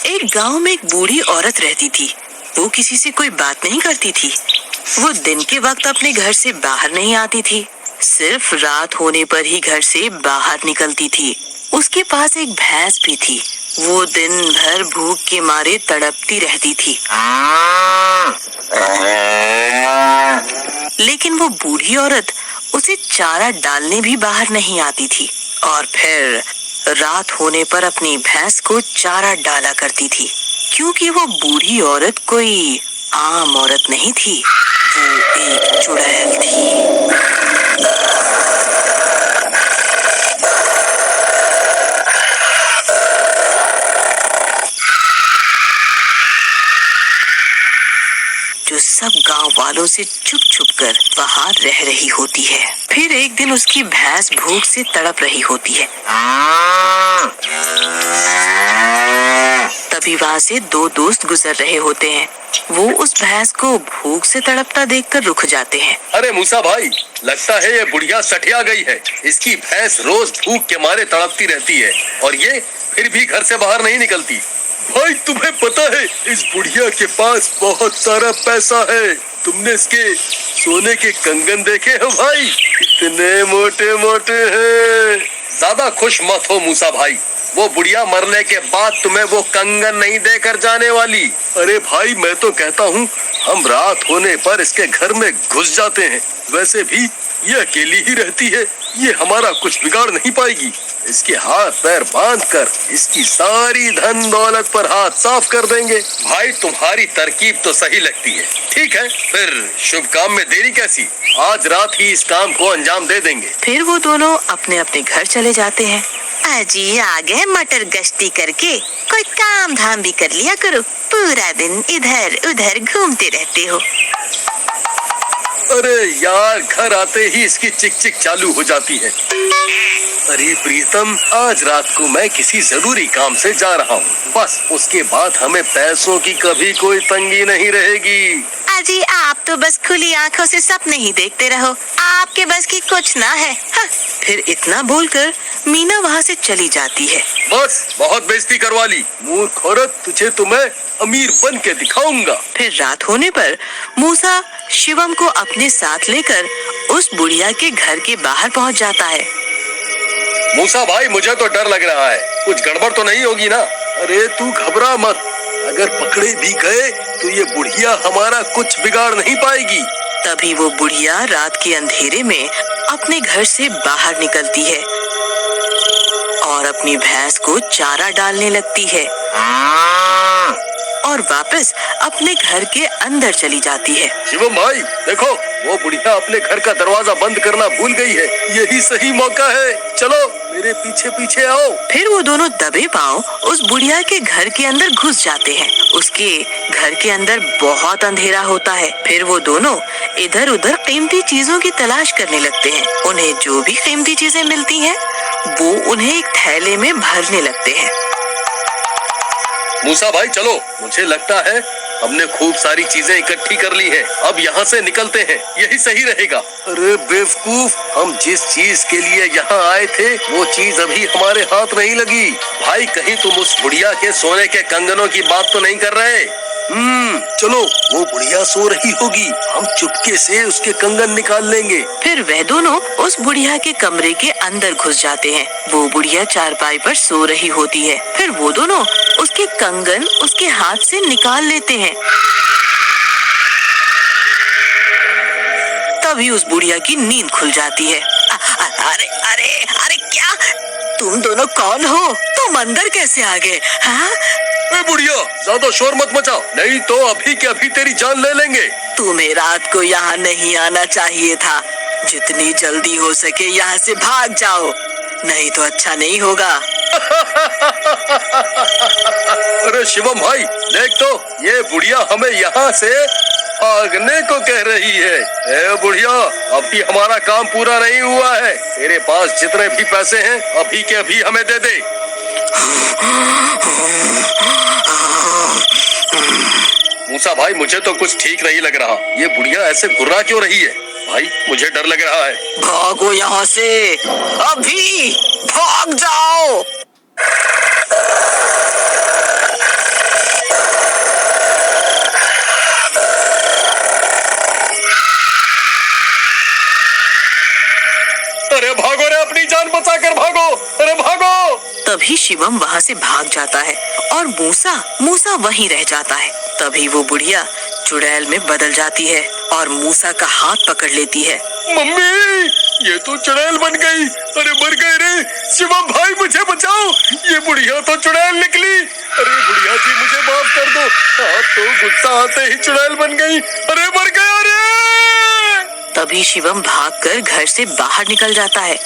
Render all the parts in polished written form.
एक गांव में एक बूढ़ी औरत रहती थी। वो किसी से कोई बात नहीं करती थी। वो दिन के वक्त अपने घर से बाहर नहीं आती थी, सिर्फ रात होने पर ही घर से बाहर निकलती थी। उसके पास एक भैंस भी थी। वो दिन भर भूख के मारे तड़पती रहती थी। लेकिन वो बूढ़ी औरत उसे चारा डालने भी बाहर नहीं आती थी और फिर रात होने पर अपनी भैंस को चारा डाला करती थी। क्योंकि वो बूढ़ी औरत कोई आम औरत नहीं थी, वो एक चुड़ैल थी। जो सब गांव वालों से छुप छुप कर बाहर रह रही होती है। फिर एक दिन उसकी भैंस भूख से तड़प रही होती है। तभी वहाँ से दो दोस्त गुजर रहे होते हैं। वो उस भैंस को भूख से तड़पता देखकर रुक जाते हैं। अरे मूसा भाई, लगता है ये बुढ़िया सठिया गई है। इसकी भैंस रोज भूख के मारे तड़पती रहती है और ये फिर भी घर से बाहर नहीं निकलती। भाई तुम्हें पता है, इस बुढ़िया के पास बहुत सारा पैसा है। तुमने इसके सोने के कंगन देखे हैं भाई? कितने मोटे मोटे हैं। ज्यादा खुश मत हो मूसा भाई, वो बुढ़िया मरने के बाद तुम्हें वो कंगन नहीं देकर जाने वाली। अरे भाई, मैं तो कहता हूँ हम रात होने पर इसके घर में घुस जाते हैं। वैसे भी ये अकेली ही रहती है, ये हमारा कुछ बिगाड़ नहीं पाएगी। इसके हाथ पैर बांधकर इसकी सारी धन दौलत पर हाथ साफ कर देंगे। भाई तुम्हारी तरकीब तो सही लगती है। ठीक है, फिर शुभ काम में देरी कैसी, आज रात ही इस काम को अंजाम दे देंगे। फिर वो दोनों अपने अपने घर चले जाते हैं। अजी आ गए मटर गश्ती करके, कोई काम धाम भी कर लिया करो, पूरा दिन इधर उधर घूमते रहते हो। अरे यार, घर आते ही इसकी चिक चिक चालू हो जाती है। अरे प्रीतम, आज रात को मैं किसी जरूरी काम से जा रहा हूँ, बस उसके बाद हमें पैसों की कभी कोई तंगी नहीं रहेगी। अजी आप तो बस खुली आंखों से सपने ही देखते रहो, आपके बस की कुछ ना है। हाँ। फिर इतना बोलकर मीना वहाँ से चली जाती है। बस बहुत बेइज्जती करवा ली, मूर्ख औरत, तुझे तो मैं अमीर बन के दिखाऊंगा। फिर रात होने पर मूसा शिवम को अपने साथ लेकर उस बुढ़िया के घर के बाहर पहुँच जाता है। मूसा भाई, मुझे तो डर लग रहा है, कुछ गड़बड़ तो नहीं होगी ना? अरे तू घबरा मत, अगर पकड़े भी गए तो ये बुढ़िया हमारा कुछ बिगाड़ नहीं पाएगी। तभी वो बुढ़िया रात के अंधेरे में अपने घर से बाहर निकलती है और अपनी भैंस को चारा डालने लगती है और वापस अपने घर के अंदर चली जाती है। शिवम भाई देखो, वो बुढ़िया अपने घर का दरवाजा बंद करना भूल गई है। यही सही मौका है, चलो मेरे पीछे पीछे आओ। फिर वो दोनों दबे पांव उस बुढ़िया के घर के अंदर घुस जाते हैं। उसके घर के अंदर बहुत अंधेरा होता है। फिर वो दोनों इधर उधर कीमती चीजों की तलाश करने लगते हैं। उन्हें जो भी कीमती चीजें मिलती हैं, वो उन्हें एक थैले में भरने लगते हैं। मूसा भाई चलो, मुझे लगता है हमने खूब सारी चीजें इकट्ठी कर ली हैं। अब यहाँ से निकलते हैं, यही सही रहेगा। अरे बेवकूफ, हम जिस चीज के लिए यहाँ आए थे वो चीज अभी हमारे हाथ नहीं लगी। भाई कहीं तुम उस बुढ़िया के सोने के कंगनों की बात तो नहीं कर रहे? चलो, वो बुढ़िया सो रही होगी, हम चुपके से उसके कंगन निकाल लेंगे। फिर वह दोनों उस बुढ़िया के कमरे के अंदर घुस जाते हैं। वो बुढ़िया चारपाई पर सो रही होती है। फिर वो दोनों उसके कंगन उसके हाथ से निकाल लेते हैं। तभी उस बुढ़िया की नींद खुल जाती है। अरे अरे अरे, क्या तुम दोनों कौन हो? तुम अंदर कैसे आ गए? हाँ? बुढ़िया, ज्यादा शोर मत मचाओ, नहीं तो अभी के अभी तेरी जान ले लेंगे। तुम्हें रात को यहाँ नहीं आना चाहिए था। जितनी जल्दी हो सके यहाँ से भाग जाओ, नहीं तो अच्छा नहीं होगा। अरे शिवम भाई देख तो, ये बुढ़िया हमें यहाँ से भागने को कह रही है। ए बुढ़िया, अभी हमारा काम पूरा नहीं हुआ है। तेरे पास जितने भी पैसे हैं अभी के अभी हमें दे दे। मूसा भाई, मुझे तो कुछ ठीक नहीं लग रहा। ये बुढ़िया ऐसे गुर्रा क्यों रही है? भाई मुझे डर लग रहा है। भागो यहाँ से, अभी भाग जाओ। तभी शिवम वहाँ से भाग जाता है और मूसा वहीं रह जाता है। तभी वो बुढ़िया चुड़ैल में बदल जाती है और मूसा का हाथ पकड़ लेती है। मम्मी, ये तो चुड़ैल बन गई। अरे मर गए रे शिवम भाई, मुझे बचाओ, ये बुढ़िया तो चुड़ैल निकली। अरे बुढ़िया जी मुझे माफ कर दो, आप तो गुस्सा आते ही चुड़ैल बन गई। अरे मर गया रे। तभी शिवम भागकर घर से बाहर निकल जाता है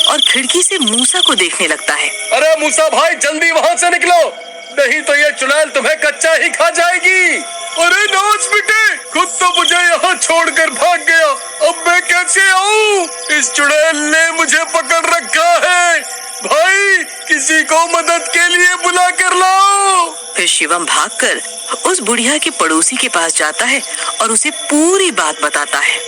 और खिड़की से मूसा को देखने लगता है। अरे मूसा भाई जल्दी वहाँ से निकलो, नहीं तो ये चुड़ैल तुम्हें कच्चा ही खा जाएगी। अरे नाच बेटे, खुद तो मुझे यहाँ छोड़कर भाग गया, अब मैं कैसे आऊँ? इस चुड़ैल ने मुझे पकड़ रखा है। भाई किसी को मदद के लिए बुला कर लाओ। फिर शिवम भागकर उस बुढ़िया के पड़ोसी के पास जाता है और उसे पूरी बात बताता है।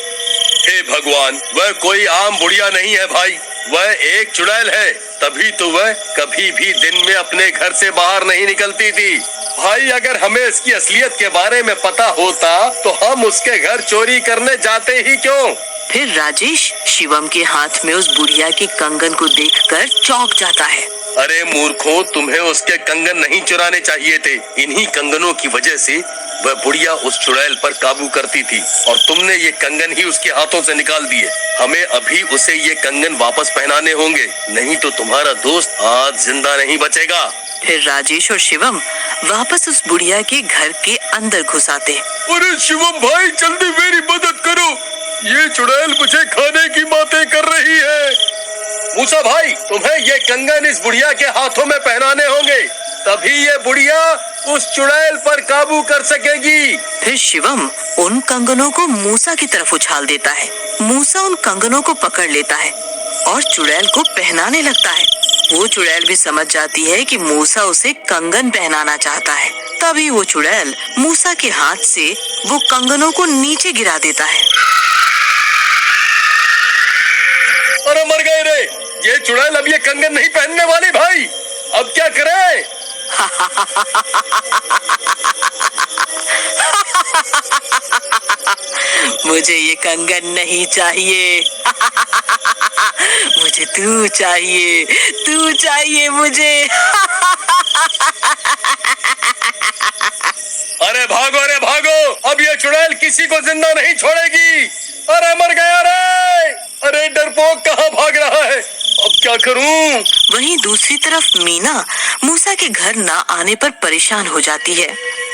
हे भगवान, वह कोई आम बुढ़िया नहीं है भाई, वह एक चुड़ैल है। तभी तो वह कभी भी दिन में अपने घर से बाहर नहीं निकलती थी। भाई अगर हमें इसकी असलियत के बारे में पता होता तो हम उसके घर चोरी करने जाते ही क्यों? फिर राजेश शिवम के हाथ में उस बुढ़िया के कंगन को देखकर चौंक जाता है। अरे मूर्खों, तुम्हें उसके कंगन नहीं चुराने चाहिए थे। इन्हीं कंगनों की वजह से वह बुढ़िया उस चुड़ैल पर काबू करती थी और तुमने ये कंगन ही उसके हाथों से निकाल दिए। हमें अभी उसे ये कंगन वापस पहनाने होंगे, नहीं तो तुम्हारा दोस्त आज जिंदा नहीं बचेगा। फिर राजेश और शिवम वापस उस बुढ़िया के घर के अंदर घुस आते। अरे शिवम भाई जल्दी मेरी मदद करो, ये चुड़ैल मुझे खाने की बातें कर रही है। मूसा भाई, तुम्हें ये कंगन इस बुढ़िया के हाथों में पहनाने होंगे, तभी ये बुढ़िया उस चुड़ैल पर काबू कर सकेगी। फिर शिवम उन कंगनों को मूसा की तरफ उछाल देता है। मूसा उन कंगनों को पकड़ लेता है और चुड़ैल को पहनाने लगता है। वो चुड़ैल भी समझ जाती है कि मूसा उसे कंगन पहनाना चाहता है। तभी वो चुड़ैल मूसा के हाथ से वो कंगनों को नीचे गिरा देता है। अरे मर गए रे, ये चुड़ैल अब ये कंगन नहीं पहनने वाली। भाई अब क्या करें? मुझे ये कंगन नहीं चाहिए। मुझे तू चाहिए मुझे। अरे भागो रे भागो, अब ये चुड़ैल किसी को जिंदा नहीं छोड़ेगी। अरे मर गया रे। अरे डरपोक कहाँ भाग रहा है, अब क्या करूं? वहीं दूसरी तरफ मीना मूसा के घर ना आने पर परेशान हो जाती है।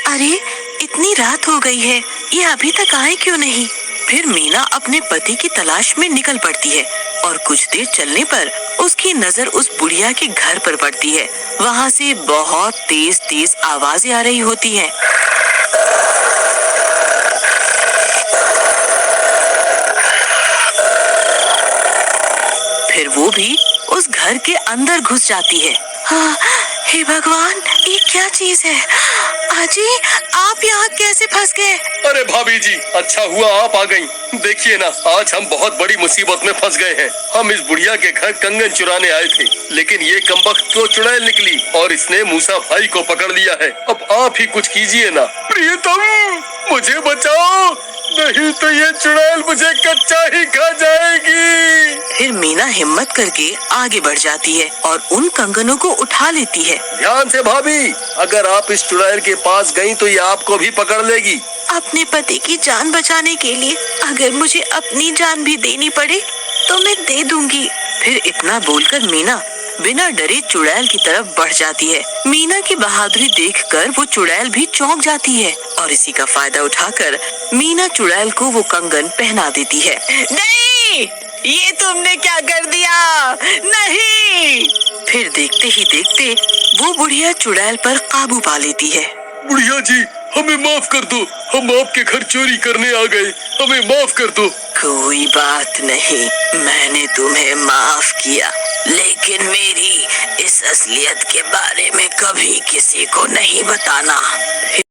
अरे इतनी रात हो गई है, ये अभी तक आए क्यों नहीं? फिर मीना अपने पति की तलाश में निकल पड़ती है और कुछ देर चलने पर उसकी नजर उस बुढ़िया के घर पर पड़ती है। वहाँ से बहुत तेज तेज आवाजें आ रही होती हैं। फिर वो भी उस घर के अंदर घुस जाती है। हाँ, हे भगवान, ये क्या चीज है? अजी, आप यहाँ कैसे फंस गए? अरे भाभी जी, अच्छा हुआ आप आ गईं। देखिए ना, आज हम बहुत बड़ी मुसीबत में फंस गए हैं। हम इस बुढ़िया के घर कंगन चुराने आए थे, लेकिन ये कमबख्त तो चुड़ैल निकली और इसने मूसा भाई को पकड़ लिया है। अब आप ही कुछ कीजिए ना। प्रियतम, मुझे बचाओ, नहीं तो ये चुड़ैल मुझे कच्चा ही खा जाएगी। फिर मीना हिम्मत करके आगे बढ़ जाती है और उन कंगनों को उठा लेती है। ध्यान से भाभी, अगर आप इस चुड़ैल के पास गईं तो ये आपको भी पकड़ लेगी। अपने पति की जान बचाने के लिए अगर मुझे अपनी जान भी देनी पड़े तो मैं दे दूंगी। फिर इतना बोलकर मीना बिना डरे चुड़ैल की तरफ बढ़ जाती है। मीना की बहादुरी देखकर वो चुड़ैल भी चौंक जाती है और इसी का फायदा उठाकर मीना चुड़ैल को वो कंगन पहना देती है। नहीं, ये तुमने क्या कर दिया? नहीं। फिर देखते ही देखते वो बुढ़िया चुड़ैल पर काबू पा लेती है। बुढ़िया जी, हमें माफ कर दो, हम आपके घर चोरी करने आ गए, हमें माफ कर दो। कोई बात नहीं, मैंने तुम्हें माफ किया, लेकिन मेरी इस असलियत के बारे में कभी किसी को नहीं बताना।